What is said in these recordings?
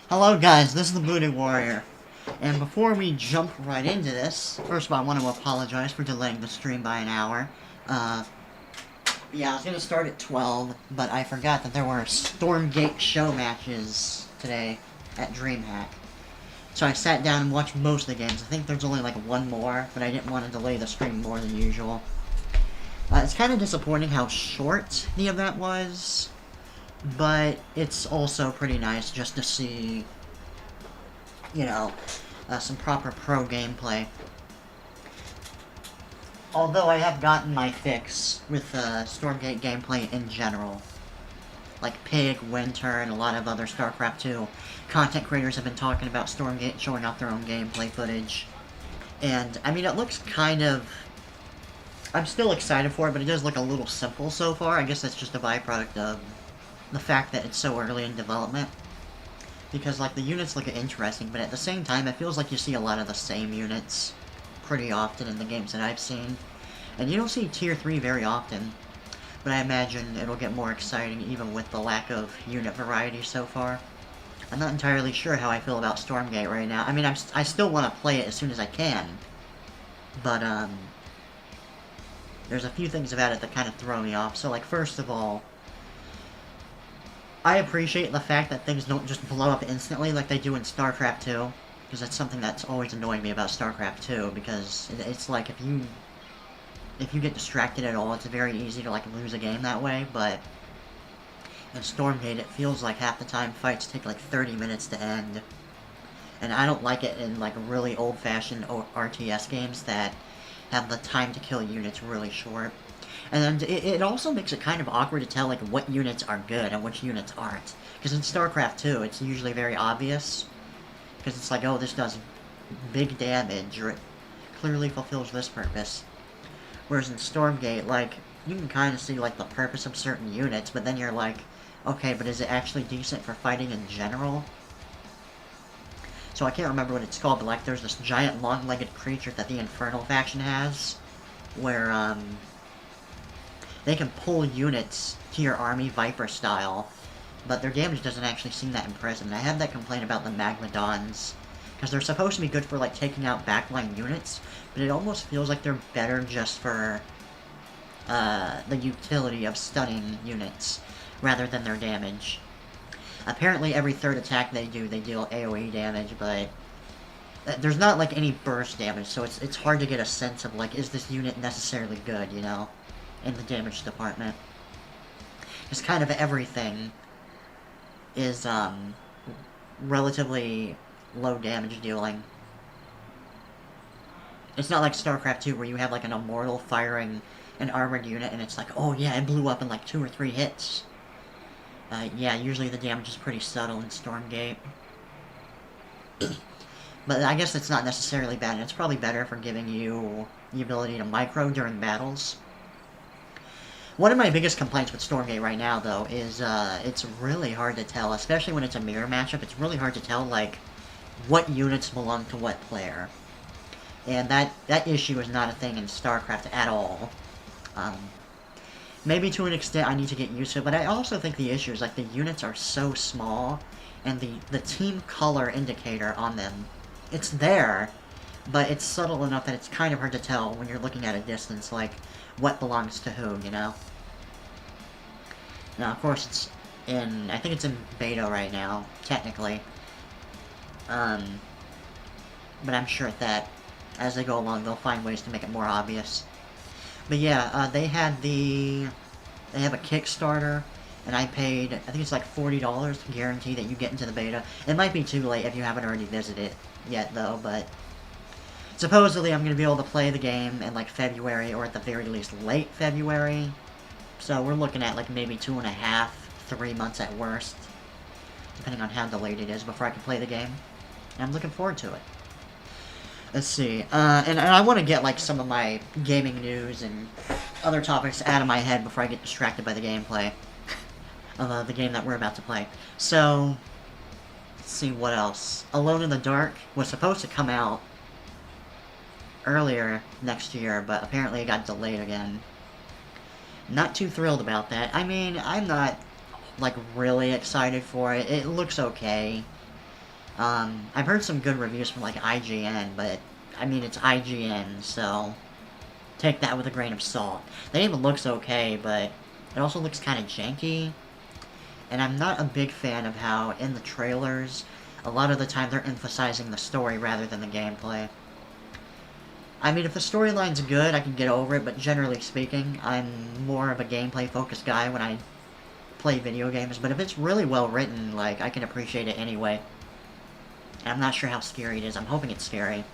Hello guys, this is the Booty Warrior. And before we jump right into this, first of all I want to apologize for delaying the stream by an hour. Yeah, I was going to start at 12, but I forgot that there were Stormgate show matches today at Dreamhack. So I sat down and watched most of the games. I think there's only like one more, but I didn't want to delay the stream more than usual. It's kind of disappointing how short the event was, but it's also pretty nice just to see, some proper pro gameplay. Although I have gotten my fix with Stormgate gameplay in general. Like Pig, Winter, and a lot of other StarCraft 2 content creators have been talking about Stormgate, showing off their own gameplay footage. And, I mean, it looks kind of... I'm still excited for it, but it does look a little simple so far. I guess that's just a byproduct of the fact that it's so early in development. Because, like, the units look interesting, but at the same time, it feels like you see a lot of the same units pretty often in the games that I've seen. And you don't see Tier 3 very often. But I imagine it'll get more exciting even with the lack of unit variety so far. I'm not entirely sure how I feel about Stormgate right now. I mean, I still want to play it as soon as I can. But, there's a few things about it that kind of throw me off. So, like, first of all, I appreciate the fact that things don't just blow up instantly like they do in StarCraft 2. Because that's something that's always annoyed me about StarCraft 2. Because it's like if you get distracted at all, it's very easy to, like, lose a game that way. But in Stormgate, it feels like half the time fights take, like, 30 minutes to end. And I don't like it in, like, really old-fashioned RTS games that have the time to kill units really short. And it also makes it kind of awkward to tell, like, what units are good and which units aren't. Because in StarCraft 2, it's usually very obvious. Because it's like, oh, this does big damage, or it clearly fulfills this purpose. Whereas in Stormgate, like, you can kind of see, like, the purpose of certain units, but then you're like, okay, but is it actually decent for fighting in general? So I can't remember what it's called, but, like, there's this giant long-legged creature that the Infernal faction has, where, they can pull units to your army Viper style, but their damage doesn't actually seem that impressive. And I have that complaint about the Magmadons, because they're supposed to be good for, like, taking out backline units, but it almost feels like they're better just for, the utility of stunning units, rather than their damage. Apparently every third attack they deal AoE damage, but there's not, like, any burst damage, so it's hard to get a sense of, like, is this unit necessarily good, you know, in the damage department. Because kind of everything is, relatively low damage dealing. It's not like StarCraft 2 where you have, like, an Immortal firing an armored unit and it's like, oh yeah, it blew up in, like, 2 or 3 hits. Yeah, usually the damage is pretty subtle in Stormgate. But I guess it's not necessarily bad, and it's probably better for giving you the ability to micro during battles. One of my biggest complaints with Stormgate right now, though, is it's really hard to tell, especially when it's a mirror matchup, it's really hard to tell, like, what units belong to what player. And that issue is not a thing in StarCraft at all. Maybe to an extent I need to get used to it, but I also think the issue is, like, the units are so small, and the team color indicator on them, it's there, but it's subtle enough that it's kind of hard to tell when you're looking at a distance, like, what belongs to who, you know? Now, of course, it's in, I think it's in beta right now, technically. But I'm sure that, as they go along, they'll find ways to make it more obvious. But yeah, they have a Kickstarter, and I paid, I think it's like $40 to guarantee that you get into the beta. It might be too late if you haven't already visited it yet, though, but supposedly I'm going to be able to play the game in, like, February, or at the very least late February. So we're looking at, like, maybe 2.5, 3 months at worst, depending on how delayed it is before I can play the game. And I'm looking forward to it. Let's see, and I want to get, like, some of my gaming news and other topics out of my head before I get distracted by the gameplay of the game that we're about to play. So, let's see what else. Alone in the Dark was supposed to come out earlier next year, but apparently it got delayed again. Not too thrilled about that. I mean, I'm not, like, really excited for it. It looks okay. I've heard some good reviews from, like, IGN, but, I mean, it's IGN, so take that with a grain of salt. The game looks okay, but it also looks kind of janky, and I'm not a big fan of how, in the trailers, a lot of the time they're emphasizing the story rather than the gameplay. I mean, if the storyline's good, I can get over it, but generally speaking, I'm more of a gameplay-focused guy when I play video games, but if it's really well written, like, I can appreciate it anyway. And I'm not sure how scary it is. I'm hoping it's scary.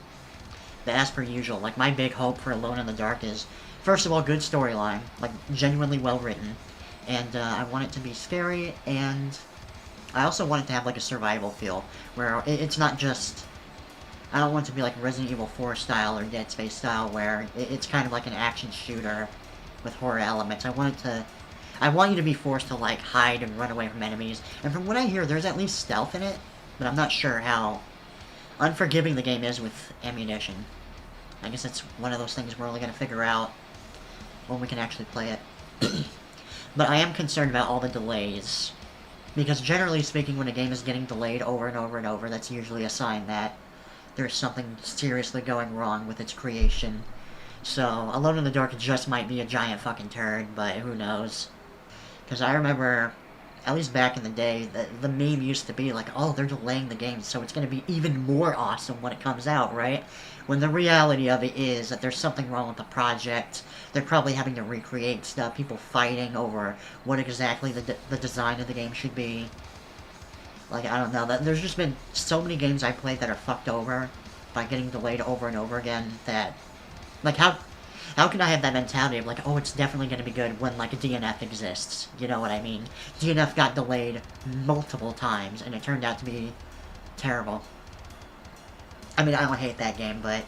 But as per usual, like, my big hope for Alone in the Dark is, first of all, good storyline, like, genuinely well written, and I want it to be scary, and I also want it to have, like, a survival feel, where it's not just, I don't want it to be like Resident Evil 4 style or Dead Space style, where it's kind of like an action shooter with horror elements. I want you to be forced to, like, hide and run away from enemies, and from what I hear, there's at least stealth in it, but I'm not sure how unforgiving the game is with ammunition. I guess it's one of those things we're only going to figure out when we can actually play it. But I am concerned about all the delays, because generally speaking, when a game is getting delayed over and over and over, that's usually a sign that there's something seriously going wrong with its creation. So, Alone in the Dark just might be a giant fucking turd, but who knows. Because I remember, at least back in the day, the meme used to be like, oh, they're delaying the game, so it's going to be even more awesome when it comes out, right? When the reality of it is that there's something wrong with the project. They're probably having to recreate stuff, people fighting over what exactly the design of the game should be. Like, I don't know, there's just been so many games I played that are fucked over by getting delayed over and over again that, like, how can I have that mentality of, like, oh, it's definitely going to be good when, like, a DNF exists? You know what I mean? DNF got delayed multiple times, and it turned out to be terrible. I mean, I don't hate that game, but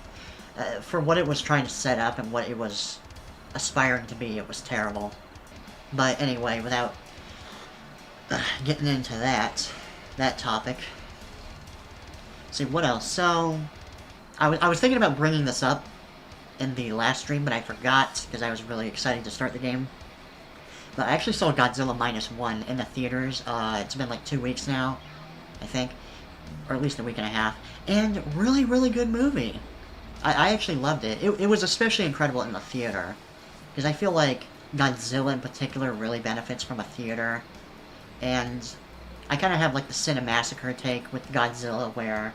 for what it was trying to set up and what it was aspiring to be, it was terrible. But anyway, without getting into that topic, let's see, what else? So, I was thinking about bringing this up in the last stream, but I forgot, because I was really excited to start the game. But I actually saw Godzilla Minus One in the theaters. It's been like 2 weeks now, I think. Or at least a week and a half. And really, really good movie. I actually loved it. It was especially incredible in the theater. Because I feel like Godzilla in particular really benefits from a theater. And I kind of have like the Cinemassacre take with Godzilla, where,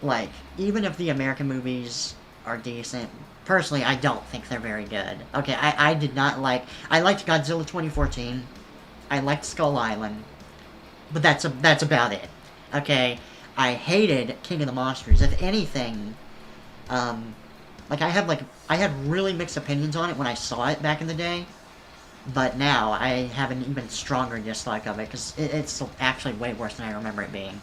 like, even if the American movies are decent, personally, I don't think they're very good. Okay, I did not like... I liked Godzilla 2014. I liked Skull Island. But that's about it. Okay, I hated King of the Monsters. If anything, like, I had really mixed opinions on it when I saw it back in the day. But now, I have an even stronger dislike of it, because it's actually way worse than I remember it being.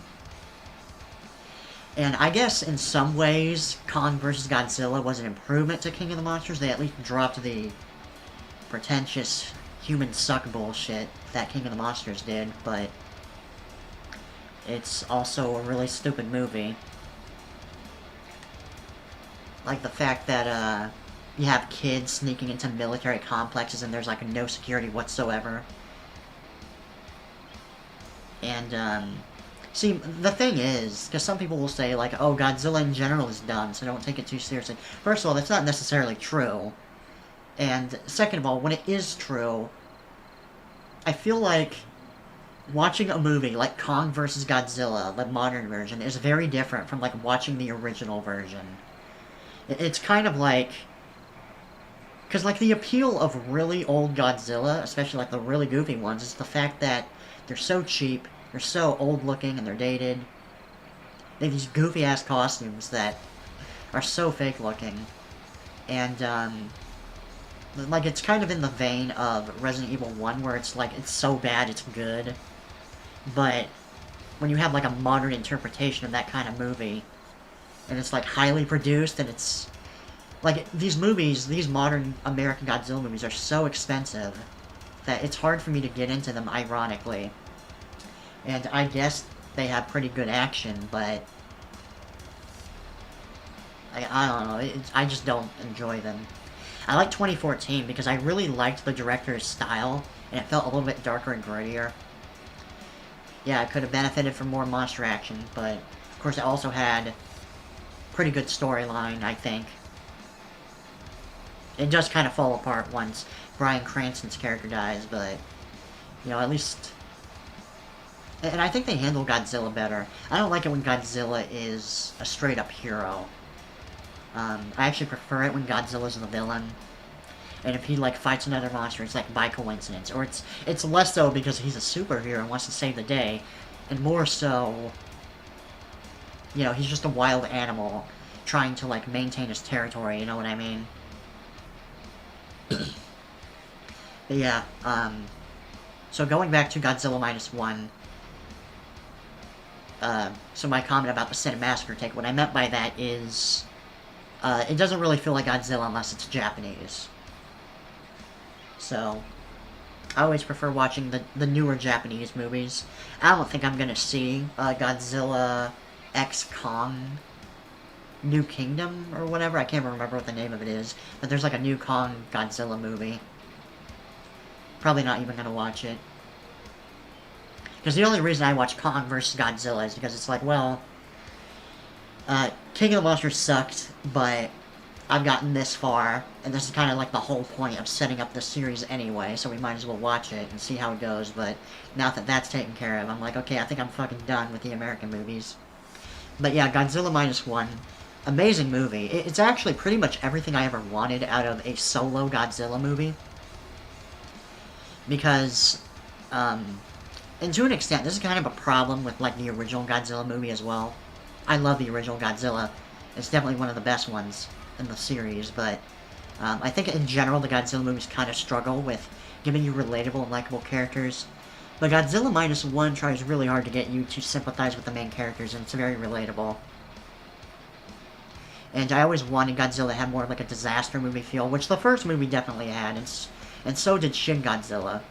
And I guess, in some ways, Kong vs. Godzilla was an improvement to King of the Monsters. They at least dropped the pretentious human suck bullshit that King of the Monsters did, but it's also a really stupid movie. Like the fact that, you have kids sneaking into military complexes and there's, like, no security whatsoever. And, see, the thing is, because some people will say, like, oh, Godzilla in general is dumb, so don't take it too seriously. First of all, that's not necessarily true. And second of all, when it is true, I feel like watching a movie like Kong vs. Godzilla, the modern version, is very different from, like, watching the original version. It's kind of like... Because, like, the appeal of really old Godzilla, especially, like, the really goofy ones, is the fact that they're so cheap, they're so old-looking, and they're dated. They have these goofy-ass costumes that are so fake-looking. And, like, it's kind of in the vein of Resident Evil 1, where it's, like, it's so bad it's good. But when you have, like, a modern interpretation of that kind of movie, and it's, like, highly produced, and it's... Like, these movies, these modern American Godzilla movies are so expensive that it's hard for me to get into them, ironically. And I guess they have pretty good action, but I don't know, I just don't enjoy them. I like 2014 because I really liked the director's style, and it felt a little bit darker and grittier. yeah, it could have benefited from more monster action, but of course it also had pretty good storyline, I think. It does kind of fall apart once Bryan Cranston's character dies, but, you know, at least... And I think they handle Godzilla better. I don't like it when Godzilla is a straight-up hero. I actually prefer it when Godzilla's the villain. And if he, like, fights another monster, it's, like, by coincidence. Or it's less so because he's a superhero and wants to save the day, and more so, you know, he's just a wild animal trying to, like, maintain his territory, you know what I mean? But yeah, so going back to Godzilla Minus One, so my comment about the Cinemassacre take, what I meant by that is, it doesn't really feel like Godzilla unless it's Japanese. So, I always prefer watching the newer Japanese movies. I don't think I'm gonna see Godzilla X Kong New Kingdom or whatever. I can't remember what the name of it is, but there's like a new Kong Godzilla movie. Probably not even gonna watch it. Because the only reason I watch Kong vs. Godzilla is because it's like, well, King of the Monsters sucked, but I've gotten this far, and this is kind of like the whole point of setting up the series anyway, so we might as well watch it and see how it goes, but now that that's taken care of, I'm like, okay, I think I'm fucking done with the American movies. But yeah, Godzilla Minus One, amazing movie. It's actually pretty much everything I ever wanted out of a solo Godzilla movie. Because, and to an extent, this is kind of a problem with, like, the original Godzilla movie as well. I love the original Godzilla. It's definitely one of the best ones in the series, but I think in general the Godzilla movies kind of struggle with giving you relatable and likable characters. But Godzilla Minus One tries really hard to get you to sympathize with the main characters, and it's very relatable. And I always wanted Godzilla to have more of like a disaster movie feel, which the first movie definitely had, and so did Shin Godzilla.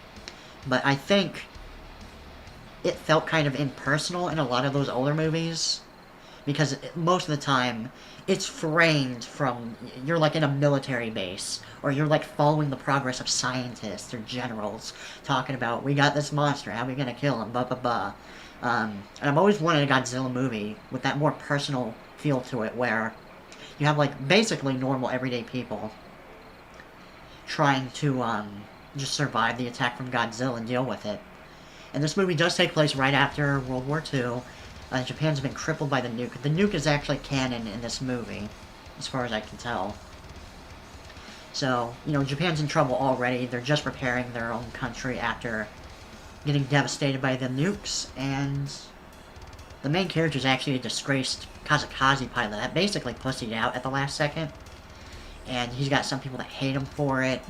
But I think it felt kind of impersonal in a lot of those older movies, because most of the time it's framed from, you're like in a military base, or you're like following the progress of scientists or generals talking about, we got this monster, how are we gonna kill him, blah blah blah. And I've always wanted a Godzilla movie with that more personal feel to it, where you have like basically normal everyday people trying to just survive the attack from Godzilla and deal with it. And this movie does take place right after World War II. Japan's been crippled by the nuke. The nuke is actually canon in this movie, as far as I can tell. So, you know, Japan's in trouble already. They're just preparing their own country after getting devastated by the nukes, and the main character is actually a disgraced kamikaze pilot that basically pussied out at the last second. And he's got some people that hate him for it,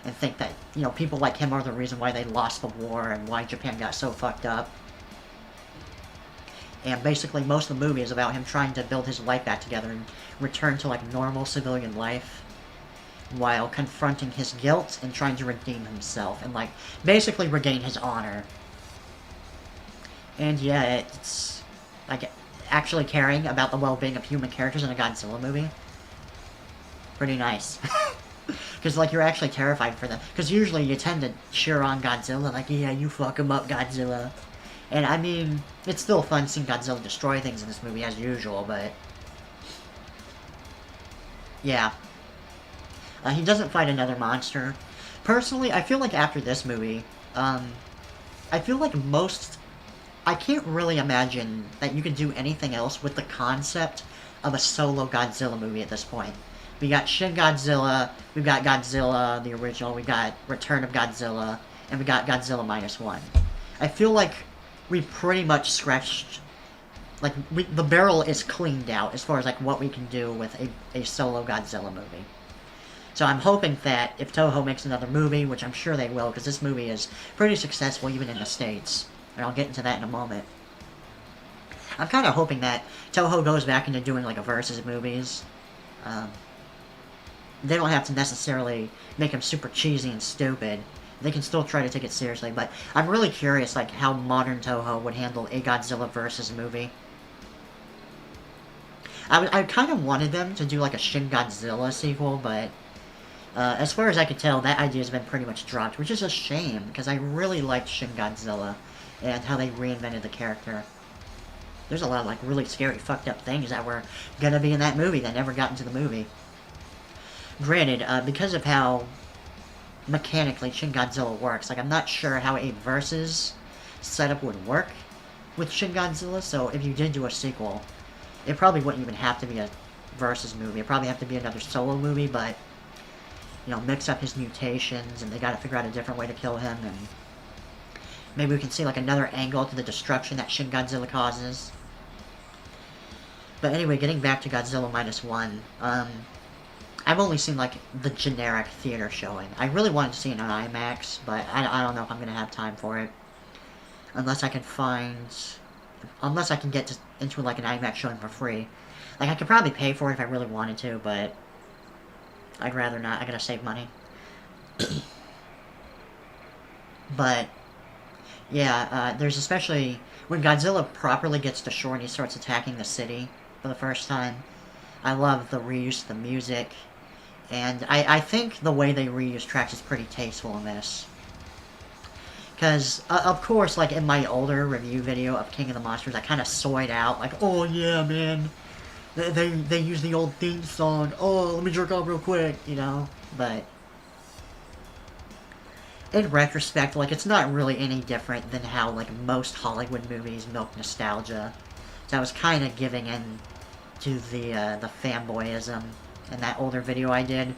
and think that, you know, people like him are the reason why they lost the war and why Japan got so fucked up. And basically most of the movie is about him trying to build his life back together and return to, like, normal civilian life, while confronting his guilt and trying to redeem himself and, like, basically regain his honor. And yeah, it's, like, actually caring about the well-being of human characters in a Godzilla movie. Pretty nice. Because, like, you're actually terrified for them. Because usually you tend to cheer on Godzilla, like, yeah, you fuck him up, Godzilla. And, I mean, it's still fun seeing Godzilla destroy things in this movie, as usual, but... yeah. He doesn't fight another monster. Personally, I feel like after this movie, I feel like I can't really imagine that you could do anything else with the concept of a solo Godzilla movie at this point. We got Shin Godzilla, we've got Godzilla, the original, we got Return of Godzilla, and we got Godzilla Minus One. I feel like we pretty much scratched, like, the barrel is cleaned out as far as, like, what we can do with a solo Godzilla movie. So I'm hoping that if Toho makes another movie, which I'm sure they will, because this movie is pretty successful even in the States, and I'll get into that in a moment. I'm kind of hoping that Toho goes back into doing, like, a versus movies. They don't have to necessarily make them super cheesy and stupid. They can still try to take it seriously, but I'm really curious, like, how modern Toho would handle a Godzilla versus movie. I kind of wanted them to do, like, a Shin Godzilla sequel, but as far as I could tell, that idea has been pretty much dropped, which is a shame, because I really liked Shin Godzilla. and how they reinvented the character. There's a lot of, like, really scary, fucked up things that were gonna be in that movie that never got into the movie. Granted, because of how mechanically Shin Godzilla works, like, I'm not sure how a versus setup would work with Shin Godzilla, so if you did do a sequel, it probably wouldn't even have to be a versus movie. It'd probably have to be another solo movie, but, you know, mix up his mutations, and they gotta figure out a different way to kill him, and maybe we can see, like, another angle to the destruction that Shin Godzilla causes. But anyway, getting back to Godzilla Minus One, I've only seen, like, the generic theater showing. I really wanted to see it on IMAX, but I don't know if I'm gonna have time for it. Unless I can get into, like, an IMAX showing for free. Like, I could probably pay for it if I really wanted to, but I'd rather not. I gotta save money. But, yeah, there's especially... when Godzilla properly gets to shore and he starts attacking the city for the first time, I love the reuse of the music, and I think the way they reuse tracks is pretty tasteful in this. Because, of course, like, in my older review video of King of the Monsters, I kind of soyed out, like, oh yeah, man, they use the old theme song, oh, let me jerk off real quick, you know, but in retrospect, like, it's not really any different than how, like, most Hollywood movies milk nostalgia. So I was kind of giving in to the fanboyism in that older video I did.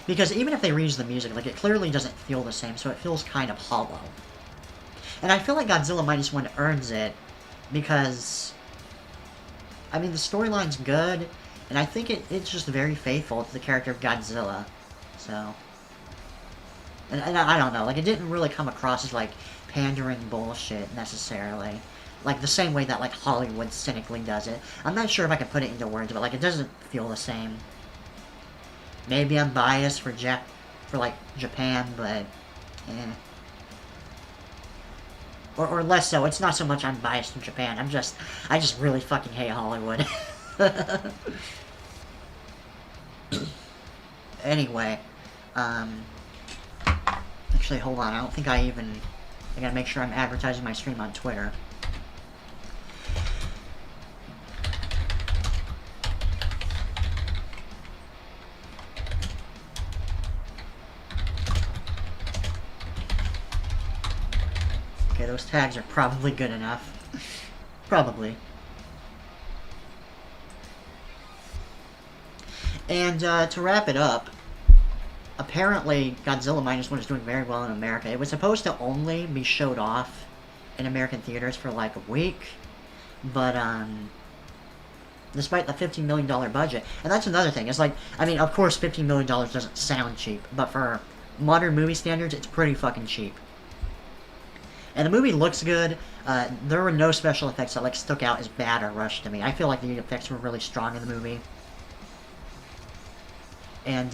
Because even if they reuse the music, like, it clearly doesn't feel the same, so it feels kind of hollow. And I feel like Godzilla Minus One earns it, because, I mean, the storyline's good, and I think it's just very faithful to the character of Godzilla, so... And I don't know, like, it didn't really come across as, like, pandering bullshit, necessarily. Like, the same way that, like, Hollywood cynically does it. I'm not sure if I can put it into words, but, like, it doesn't feel the same. Maybe I'm biased for like, Japan, but... eh. Or less so, it's not so much I'm biased in Japan, I just really fucking hate Hollywood. Anyway, actually, hold on, I don't think I gotta make sure I'm advertising my stream on Twitter. Okay, those tags are probably good enough. Probably. And, to wrap it up, apparently Godzilla Minus One is doing very well in America. It was supposed to only be showed off in American theaters for, like, a week, but, despite the $15 million budget, and that's another thing, it's like, I mean, of course $15 million doesn't sound cheap, but for modern movie standards, it's pretty fucking cheap. And the movie looks good. There were no special effects that, like, stuck out as bad or rushed to me. I feel like the effects were really strong in the movie. And,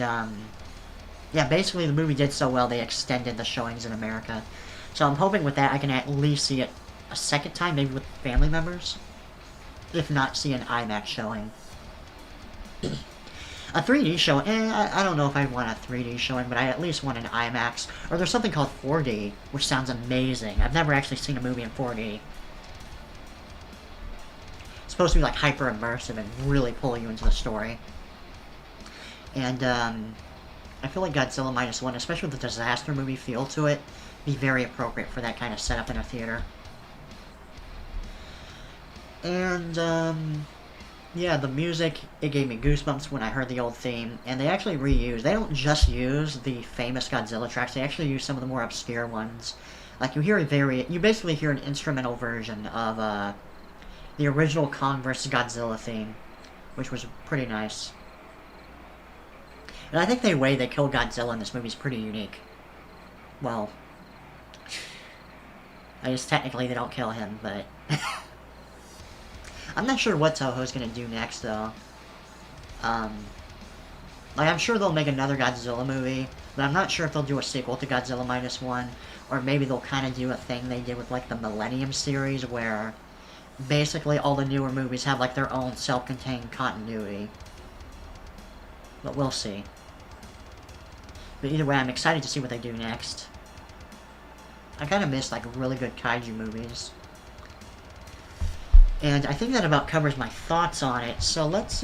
yeah, basically the movie did so well, they extended the showings in America. So I'm hoping with that I can at least see it a second time, maybe with family members. If not, see an IMAX showing. A 3D show, I don't know if I want a 3D showing, but I at least want an IMAX. Or there's something called 4D, which sounds amazing. I've never actually seen a movie in 4D. It's supposed to be, like, hyper immersive and really pull you into the story. And, I feel like Godzilla Minus One, especially with the disaster movie feel to it, be very appropriate for that kind of setup in a theater. And, yeah, the music, it gave me goosebumps when I heard the old theme, and they actually reuse, they don't just use the famous Godzilla tracks, they actually use some of the more obscure ones. Like, you basically hear an instrumental version of, the original Kong vs. Godzilla theme, which was pretty nice. And I think the way they kill Godzilla in this movie is pretty unique. Well, I guess technically they don't kill him, but... I'm not sure what Toho's gonna do next, though. Like, I'm sure they'll make another Godzilla movie, but I'm not sure if they'll do a sequel to Godzilla Minus One, or maybe they'll kind of do a thing they did with, like, the Millennium series, where basically all the newer movies have, like, their own self-contained continuity. But we'll see. But either way, I'm excited to see what they do next. I kind of miss, like, really good kaiju movies. And I think that about covers my thoughts on it, so let's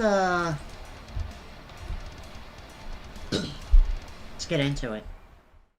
get into it.